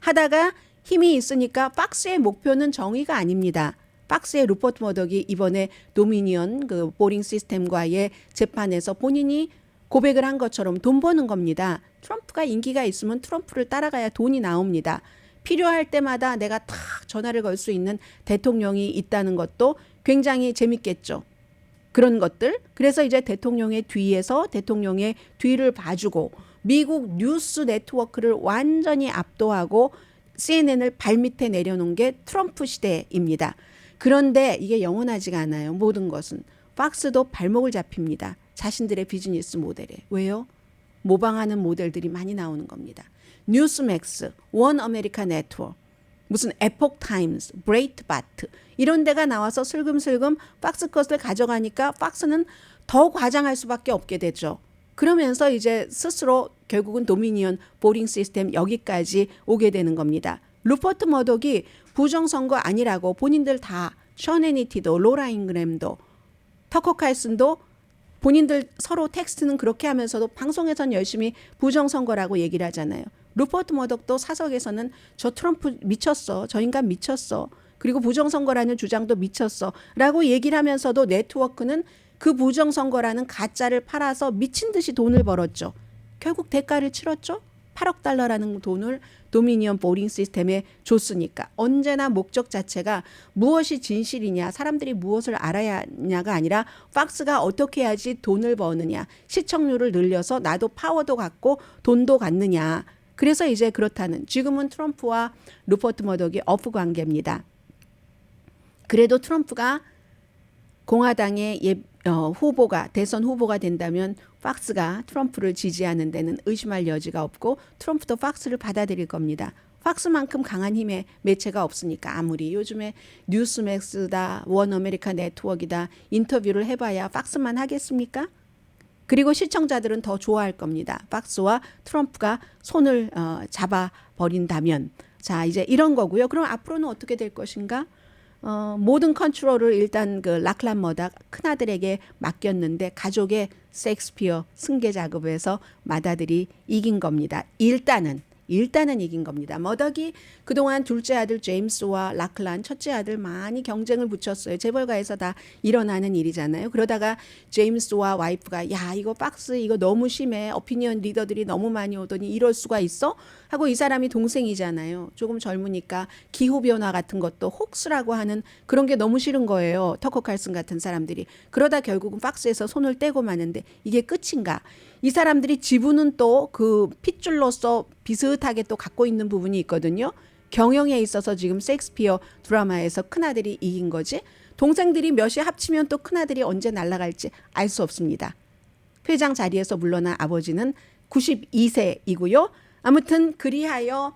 하다가 힘이 있으니까 팍스의 목표는 정의가 아닙니다. 팍스의 루퍼트 머덕이 이번에 도미니언 그 보링 시스템과의 재판에서 본인이 고백을 한 것처럼 돈 버는 겁니다. 트럼프가 인기가 있으면 트럼프를 따라가야 돈이 나옵니다. 필요할 때마다 내가 탁 전화를 걸 수 있는 대통령이 있다는 것도 굉장히 재밌겠죠. 그런 것들. 그래서 이제 대통령의 뒤에서 대통령의 뒤를 봐주고 미국 뉴스 네트워크를 완전히 압도하고 CNN을 발밑에 내려놓은 게 트럼프 시대입니다. 그런데 이게 영원하지가 않아요. 모든 것은. 팍스도 발목을 잡힙니다. 자신들의 비즈니스 모델에. 왜요? 모방하는 모델들이 많이 나오는 겁니다. 뉴스맥스, 원 아메리카 네트워크, 무슨 에폭 타임스, 브레이트바트 이런 데가 나와서 슬금슬금 팍스 것을 가져가니까 팍스는 더 과장할 수밖에 없게 되죠. 그러면서 이제 스스로 결국은 도미니언 보링 시스템 여기까지 오게 되는 겁니다. 루퍼트 머덕이 부정선거 아니라고 본인들 다 션 해니티도 로라 잉그램도 터커 칼슨도 본인들 서로 텍스트는 그렇게 하면서도 방송에선 열심히 부정선거라고 얘기를 하잖아요. 루퍼트 머덕도 사석에서는 저 트럼프 미쳤어. 저 인간 미쳤어. 그리고 부정선거라는 주장도 미쳤어. 라고 얘기를 하면서도 네트워크는 그 부정선거라는 가짜를 팔아서 미친 듯이 돈을 벌었죠. 결국 대가를 치렀죠. 8억 달러라는 돈을 도미니언 보링 시스템에 줬으니까. 언제나 목적 자체가 무엇이 진실이냐, 사람들이 무엇을 알아야 하냐가 아니라 팍스가 어떻게 해야지 돈을 버느냐, 시청률을 늘려서 나도 파워도 갖고 돈도 갖느냐. 그래서 이제 그렇다는, 지금은 트럼프와 루퍼트 머덕이 어프 관계입니다. 그래도 트럼프가 공화당의 후보가 대선 후보가 된다면 팍스가 트럼프를 지지하는 데는 의심할 여지가 없고 트럼프도 팍스를 받아들일 겁니다. 팍스만큼 강한 힘의 매체가 없으니까. 아무리 요즘에 뉴스맥스다 원 아메리카 네트워크이다 인터뷰를 해봐야 팍스만 하겠습니까? 그리고 시청자들은 더 좋아할 겁니다. 팍스와 트럼프가 손을 잡아버린다면. 자, 이제 이런 거고요. 그럼 앞으로는 어떻게 될 것인가? 모든 컨트롤을 일단 그 락란 머덕 큰아들에게 맡겼는데 가족의 셰익스피어 승계 작업에서 맏아들이 이긴 겁니다. 일단은 이긴 겁니다. 머덕이 그동안 둘째 아들 제임스와 락란 첫째 아들 많이 경쟁을 붙였어요. 재벌가에서 다 일어나는 일이잖아요. 그러다가 제임스와 와이프가 야 이거 팍스 이거 너무 심해. 오피니언 리더들이 너무 많이 오더니 이럴 수가 있어? 하고 이 사람이 동생이잖아요. 조금 젊으니까 기후변화 같은 것도 혹스라고 하는 그런 게 너무 싫은 거예요. 터커 칼슨 같은 사람들이. 그러다 결국은 팍스에서 손을 떼고 마는데 이게 끝인가? 이 사람들이 지분은 또 그 핏줄로서 비슷하게 또 갖고 있는 부분이 있거든요. 경영에 있어서 지금 셰익스피어 드라마에서 큰아들이 이긴 거지. 동생들이 몇이 합치면 또 큰아들이 언제 날아갈지 알 수 없습니다. 회장 자리에서 물러난 아버지는 92세이고요. 아무튼 그리하여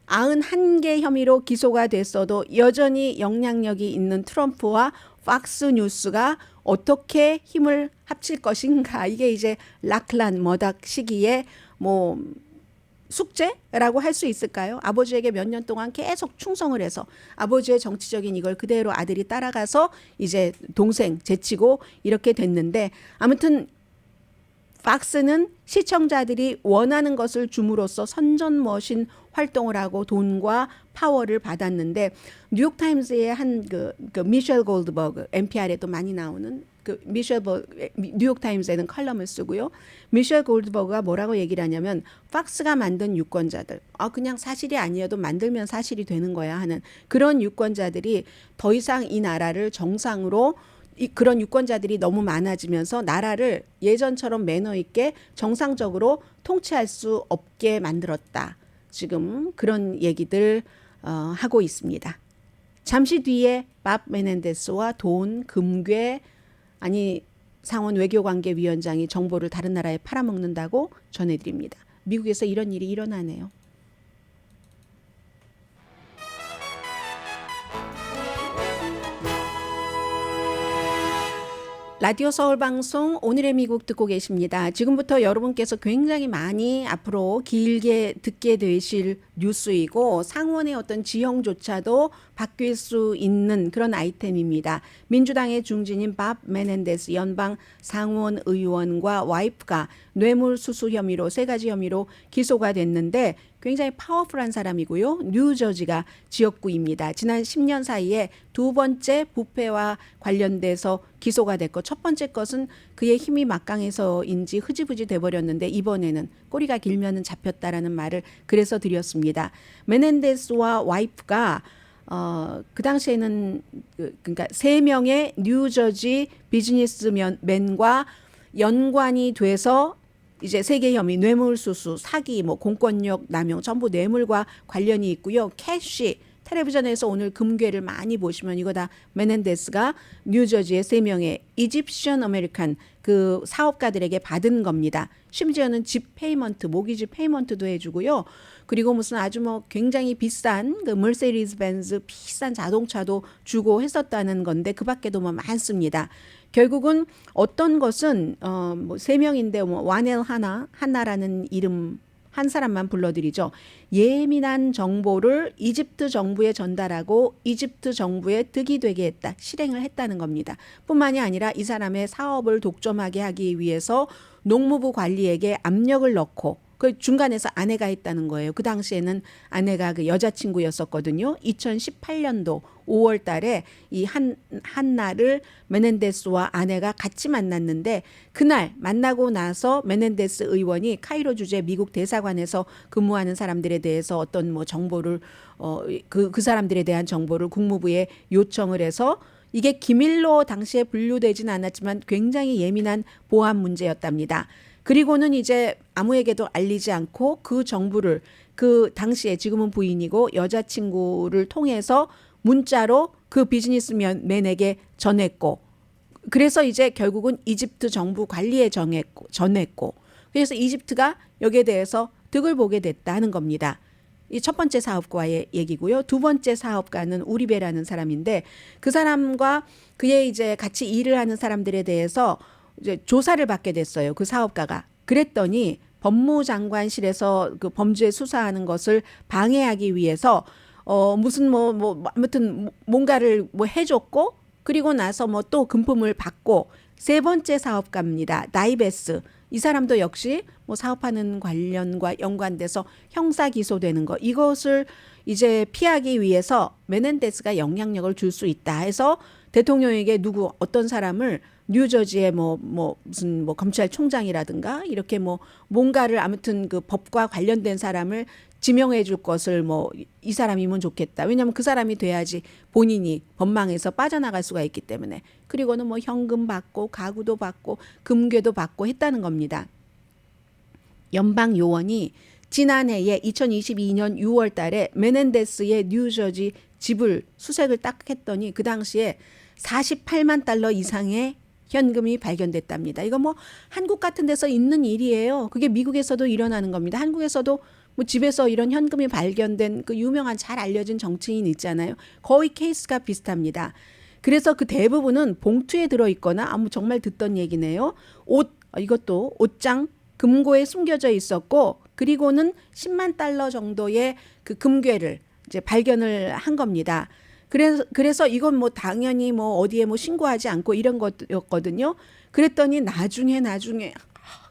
91개 혐의로 기소가 됐어도 여전히 영향력이 있는 트럼프와 팍스 뉴스가 어떻게 힘을 합칠 것인가. 이게 이제 락란 머덕 시기에 뭐 숙제라고 할 수 있을까요? 아버지에게 몇 년 동안 계속 충성을 해서 아버지의 정치적인 이걸 그대로 아들이 따라가서 이제 동생 제치고 이렇게 됐는데 아무튼 팍스는 시청자들이 원하는 것을 줌으로써 선전머신 활동을 하고 돈과 파워를 받았는데 뉴욕타임스의 한 그 미셸 골드버그 NPR에도 많이 나오는 그 뉴욕타임스에는 칼럼을 쓰고요. 미셸 골드버그가 뭐라고 얘기를 하냐면 팍스가 만든 유권자들 그냥 사실이 아니어도 만들면 사실이 되는 거야 하는 그런 유권자들이 더 이상 이 나라를 정상으로 그런 유권자들이 너무 많아지면서 나라를 예전처럼 매너 있게 정상적으로 통치할 수 없게 만들었다. 지금 그런 얘기들 하고 있습니다. 잠시 뒤에 밥 메넨데스와 돈, 금괴 상원 외교관계위원장이 정보를 다른 나라에 팔아먹는다고 전해드립니다. 미국에서 이런 일이 일어나네요. 라디오 서울 방송 오늘의 미국 듣고 계십니다. 지금부터 여러분께서 굉장히 많이 앞으로 길게 듣게 되실 뉴스이고 상원의 어떤 지형조차도 바뀔 수 있는 그런 아이템입니다. 민주당의 중진인 밥 메넨데스 연방 상원 의원과 와이프가 뇌물수수 혐의로 세 가지 혐의로 기소가 됐는데 굉장히 파워풀한 사람이고요. 뉴저지가 지역구입니다. 지난 10년 사이에 두 번째 부패와 관련돼서 기소가 됐고 첫 번째 것은 그의 힘이 막강해서인지 흐지부지 돼버렸는데 이번에는 꼬리가 길면은 잡혔다라는 말을 그래서 드렸습니다. 메넨데스와 와이프가 그 당시에는 그러니까 세 명의 뉴저지 비즈니스맨과 연관이 돼서 이제 세계 혐의, 뇌물수수, 사기, 뭐 공권력 남용 전부 뇌물과 관련이 있고요. 캐시 텔레비전에서 오늘 금괴를 많이 보시면 이거 다 메넨데스가 뉴저지의 세 명의 이집션 아메리칸 그 사업가들에게 받은 겁니다. 심지어는 집 페이먼트, 모기지 페이먼트도 해주고요. 그리고 무슨 아주 뭐 굉장히 비싼 그 머세디스 벤츠 비싼 자동차도 주고 했었다는 건데 그 밖에도 뭐 많습니다. 결국은 어떤 것은 뭐 세 명인데 뭐 와넬 하나라는 이름 한 사람만 불러드리죠. 예민한 정보를 이집트 정부에 전달하고 이집트 정부에 득이 되게 했다. 실행을 했다는 겁니다. 뿐만이 아니라 이 사람의 사업을 독점하게 하기 위해서 농무부 관리에게 압력을 넣고 그 중간에서 아내가 있다는 거예요. 그 당시에는 아내가 그 여자친구였었거든요. 2018년도 5월 달에 이 한나를 메넨데스와 아내가 같이 만났는데 그날 만나고 나서 메넨데스 의원이 카이로 주재 미국 대사관에서 근무하는 사람들에 대해서 어떤 뭐 정보를 그 사람들에 대한 정보를 국무부에 요청을 해서 이게 기밀로 당시에 분류되지는 않았지만 굉장히 예민한 보안 문제였답니다. 그리고는 이제 아무에게도 알리지 않고 그 정보를 그 당시에 지금은 부인이고 여자친구를 통해서 문자로 그 비즈니스맨에게 전했고 그래서 이제 결국은 이집트 정부 관리에 전했고 그래서 이집트가 여기에 대해서 득을 보게 됐다는 겁니다. 이 첫 번째 사업가의 얘기고요. 두 번째 사업가는 우리베라는 사람인데 그 사람과 그의 이제 같이 일을 하는 사람들에 대해서 이제 조사를 받게 됐어요. 그 사업가가. 그랬더니 법무장관실에서 그 범죄 수사하는 것을 방해하기 위해서 무슨 아무튼 뭔가를 뭐 해줬고 그리고 나서 뭐 또 금품을 받고 세 번째 사업가입니다. 나이베스. 이 사람도 역시 뭐 사업하는 관련과 연관돼서 형사 기소되는 거 이것을 이제 피하기 위해서 메넨데스가 영향력을 줄 수 있다 해서 대통령에게 어떤 사람을 뉴저지의 무슨 검찰총장이라든가 이렇게 뭔가를 아무튼 그 법과 관련된 사람을 지명해 줄 것을 이 사람이면 좋겠다. 왜냐하면 그 사람이 돼야지 본인이 법망에서 빠져나갈 수가 있기 때문에. 그리고는 현금 받고 가구도 받고 금괴도 받고 했다는 겁니다. 연방 요원이 지난해에 2022년 6월 달에 메넨데스의 뉴저지 집을 수색을 딱 했더니 그 당시에 48만 달러 이상의 현금이 발견됐답니다. 이거 한국 같은 데서 있는 일이에요. 그게 미국에서도 일어나는 겁니다. 한국에서도 집에서 이런 현금이 발견된 그 유명한 잘 알려진 정치인 있잖아요. 거의 케이스가 비슷합니다. 그래서 그 대부분은 봉투에 들어있거나 정말 듣던 얘기네요. 이것도 옷장 금고에 숨겨져 있었고 그리고는 10만 달러 정도의 그 금괴를 이제 발견을 한 겁니다. 그래서 이건 당연히 어디에 신고하지 않고 이런 것이었거든요. 그랬더니 나중에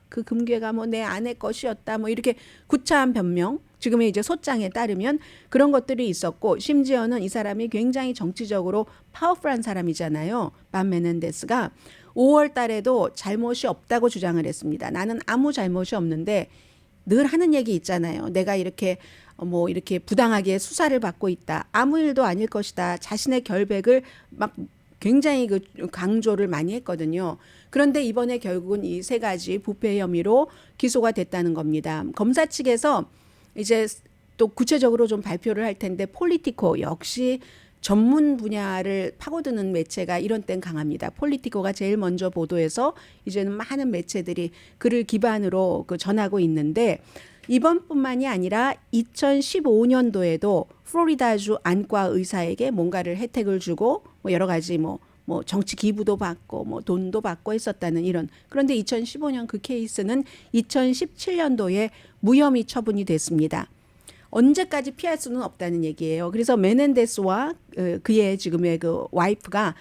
그 금괴가 내 아내 것이었다 이렇게 구차한 변명 지금의 이제 소장에 따르면 그런 것들이 있었고 심지어는 이 사람이 굉장히 정치적으로 파워풀한 사람이잖아요. 밥 메넨데스가 5월 달에도 잘못이 없다고 주장을 했습니다. 나는 아무 잘못이 없는데 늘 하는 얘기 있잖아요. 내가 이렇게 부당하게 수사를 받고 있다. 아무 일도 아닐 것이다. 자신의 결백을 굉장히 강조를 많이 했거든요. 그런데 이번에 결국은 이 세 가지 부패 혐의로 기소가 됐다는 겁니다. 검사 측에서 이제 또 구체적으로 좀 발표를 할 텐데 폴리티코 역시 전문 분야를 파고드는 매체가 이런 땐 강합니다. 폴리티코가 제일 먼저 보도해서 이제는 많은 매체들이 그를 기반으로 전하고 있는데 이번뿐만이 아니라 2015년도에도 플로리다주 안과 의사에게 뭔가를 혜택을 주고 여러 가지 뭐 정치 기부도 받고 뭐 돈도 받고 했었다는 이런. 그런데 2015년 그 케이스는 2017년도에 무혐의 처분이 됐습니다. 언제까지 피할 수는 없다는 얘기예요. 그래서 메넨데스와 그의 지금의 그 와이프가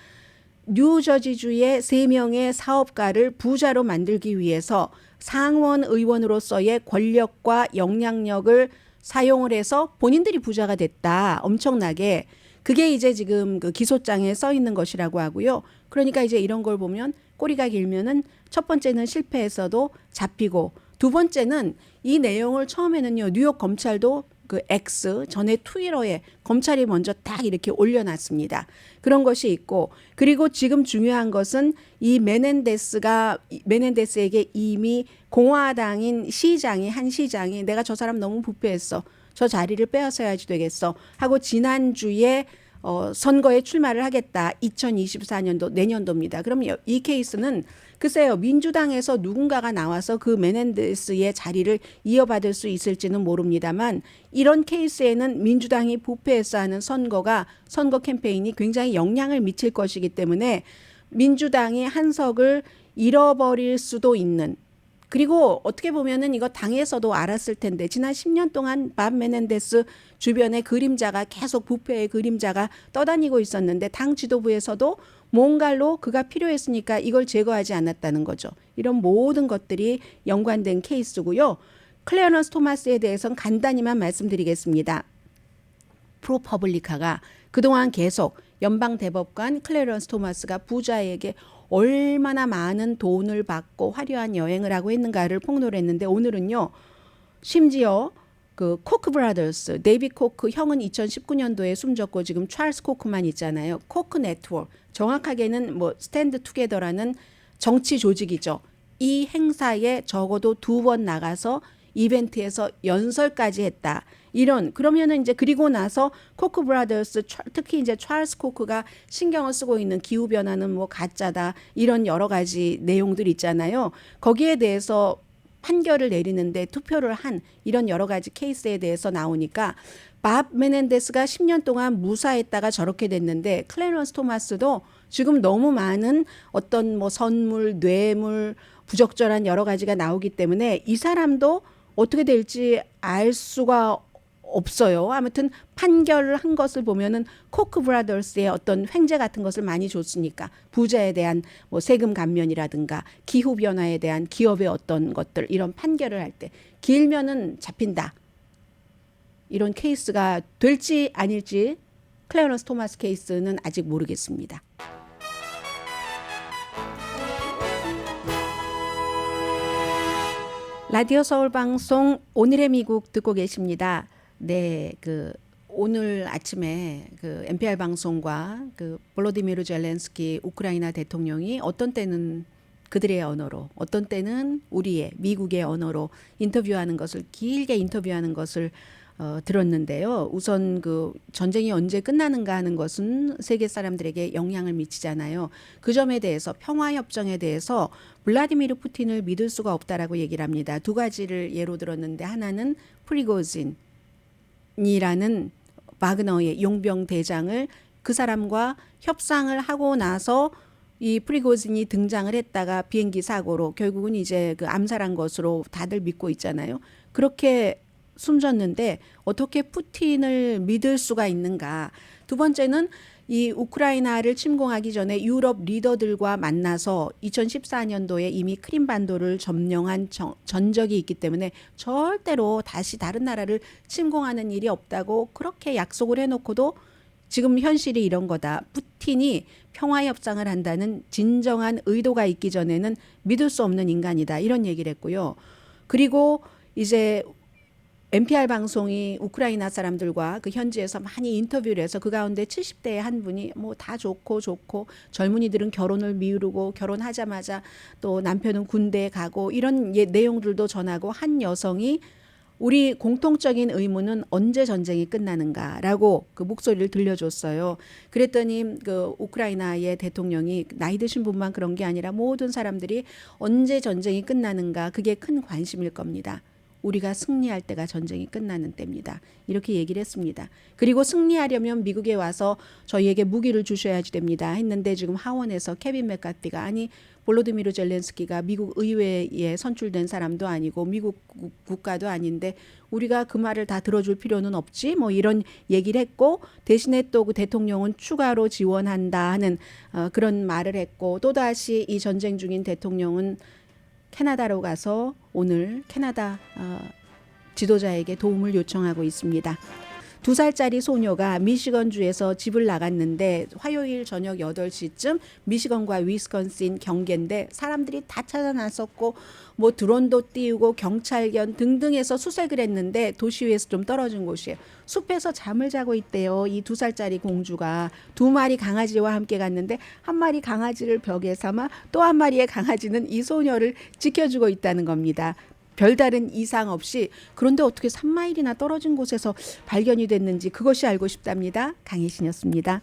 뉴저지주의 3명의 사업가를 부자로 만들기 위해서 상원 의원으로서의 권력과 영향력을 사용을 해서 본인들이 부자가 됐다. 엄청나게. 그게 이제 지금 그 기소장에 써 있는 것이라고 하고요. 그러니까 이제 이런 걸 보면 꼬리가 길면은 첫 번째는 실패해서도 잡히고 두 번째는 이 내용을 처음에는요. 뉴욕 검찰도 그 X 전에 트위터에 검찰이 먼저 딱 이렇게 올려놨습니다. 그런 것이 있고 그리고 지금 중요한 것은 이 메넨데스에게 이미 공화당인 한 시장이 내가 저 사람 너무 부패했어. 저 자리를 빼앗아야지 되겠어 하고 지난주에 선거에 출마를 하겠다. 2024년도 내년도입니다. 그럼 이 케이스는 글쎄요. 민주당에서 누군가가 나와서 그 메넨데스의 자리를 이어받을 수 있을지는 모릅니다만 이런 케이스에는 민주당이 부패해서 하는 선거 캠페인이 굉장히 영향을 미칠 것이기 때문에 민주당이 한석을 잃어버릴 수도 있는 그리고 어떻게 보면은 이거 당에서도 알았을 텐데 지난 10년 동안 밥 메넨데스 주변에 그림자가 계속 부패의 그림자가 떠다니고 있었는데 당 지도부에서도 뭔가로 그가 필요했으니까 이걸 제거하지 않았다는 거죠. 이런 모든 것들이 연관된 케이스고요. 클래런스 토마스에 대해서는 간단히만 말씀드리겠습니다. 프로퍼블리카가 그동안 계속 연방대법관 클래런스 토마스가 부자에게 얼마나 많은 돈을 받고 화려한 여행을 하고 했는가를 폭로를 했는데 오늘은요. 심지어 그 코크 브라더스, 데이비 코크 형은 2019년도에 숨졌고 지금 찰스 코크만 있잖아요. 코크 네트워크, 정확하게는 뭐 스탠드 투게더라는 정치 조직이죠. 이 행사에 적어도 2번 나가서 이벤트에서 연설까지 했다. 그러면은 이제 그리고 나서 코크 브라더스 특히 이제 찰스 코크가 신경을 쓰고 있는 기후 변화는 뭐 가짜다. 이런 여러 가지 내용들 있잖아요. 거기에 대해서 판결을 내리는데 투표를 한 이런 여러 가지 케이스에 대해서 나오니까 밥 메넨데스가 10년 동안 무사했다가 저렇게 됐는데 클래런스 토마스도 지금 너무 많은 어떤 뭐 선물, 뇌물, 부적절한 여러 가지가 나오기 때문에 이 사람도 어떻게 될지 알 수가 없어요. 아무튼 판결을 한 것을 보면은 코크 브라더스의 어떤 횡재 같은 것을 많이 줬으니까 부자에 대한 뭐 세금 감면이라든가 기후 변화에 대한 기업의 어떤 것들 이런 판결을 할 때 길면은 잡힌다. 이런 케이스가 될지 아닐지 클래런스 토마스 케이스는 아직 모르겠습니다. 라디오 서울 방송 오늘의 미국 듣고 계십니다. 네, 오늘 아침에 NPR 방송과 볼로디미르 젤렌스키 우크라이나 대통령이 어떤 때는 그들의 언어로, 어떤 때는 우리의 미국의 언어로 길게 인터뷰하는 것을 들었는데요. 우선 전쟁이 언제 끝나는가 하는 것은 세계 사람들에게 영향을 미치잖아요. 그 점에 대해서 평화협정에 대해서 블라디미르 푸틴을 믿을 수가 없다라고 얘기를 합니다. 두 가지를 예로 들었는데 하나는 프리고진이라는 바그너의 용병 대장을 그 사람과 협상을 하고 나서 이 프리고진이 등장을 했다가 비행기 사고로 결국은 이제 암살한 것으로 다들 믿고 있잖아요. 그렇게 숨졌는데 어떻게 푸틴을 믿을 수가 있는가. 두 번째는 이 우크라이나를 침공하기 전에 유럽 리더들과 만나서 2014년도에 이미 크림반도를 점령한 전적이 있기 때문에 절대로 다시 다른 나라를 침공하는 일이 없다고 그렇게 약속을 해놓고도 지금 현실이 이런 거다. 푸틴이 평화협상을 한다는 진정한 의도가 있기 전에는 믿을 수 없는 인간이다. 이런 얘기를 했고요. 그리고 이제 NPR 방송이 우크라이나 사람들과 현지에서 많이 인터뷰를 해서 그 가운데 70대의 한 분이 뭐 다 좋고 젊은이들은 결혼을 미루고 결혼하자마자 또 남편은 군대에 가고 이런 내용들도 전하고 한 여성이 우리 공통적인 의문은 언제 전쟁이 끝나는가라고 목소리를 들려줬어요. 그랬더니 우크라이나의 대통령이 나이 드신 분만 그런 게 아니라 모든 사람들이 언제 전쟁이 끝나는가 그게 큰 관심일 겁니다. 우리가 승리할 때가 전쟁이 끝나는 때입니다. 이렇게 얘기를 했습니다. 그리고 승리하려면 미국에 와서 저희에게 무기를 주셔야지 됩니다. 했는데 지금 하원에서 케빈 맥카티가 아니 볼로디미르 젤렌스키가 미국 의회에 선출된 사람도 아니고 미국 국가도 아닌데 우리가 그 말을 다 들어줄 필요는 없지 뭐 이런 얘기를 했고 대신에 또 그 대통령은 추가로 지원한다 하는 그런 말을 했고 또다시 이 전쟁 중인 대통령은 캐나다로 가서 오늘 캐나다 지도자에게 도움을 요청하고 있습니다. 2살짜리 소녀가 미시건주에서 집을 나갔는데 화요일 저녁 8시쯤 미시건과 위스콘신 경계인데 사람들이 다 찾아 나섰고 뭐 드론도 띄우고 경찰견 등등해서 수색을 했는데 도시 위에서 좀 떨어진 곳이에요. 숲에서 잠을 자고 있대요. 이 2살짜리 공주가 2마리 강아지와 함께 갔는데 한 마리 강아지를 벽에 삼아 또 한 마리의 강아지는 이 소녀를 지켜주고 있다는 겁니다. 별다른 이상 없이. 그런데 어떻게 3마일이나 떨어진 곳에서 발견이 됐는지 그것이 알고 싶답니다. 강혜신이었습니다.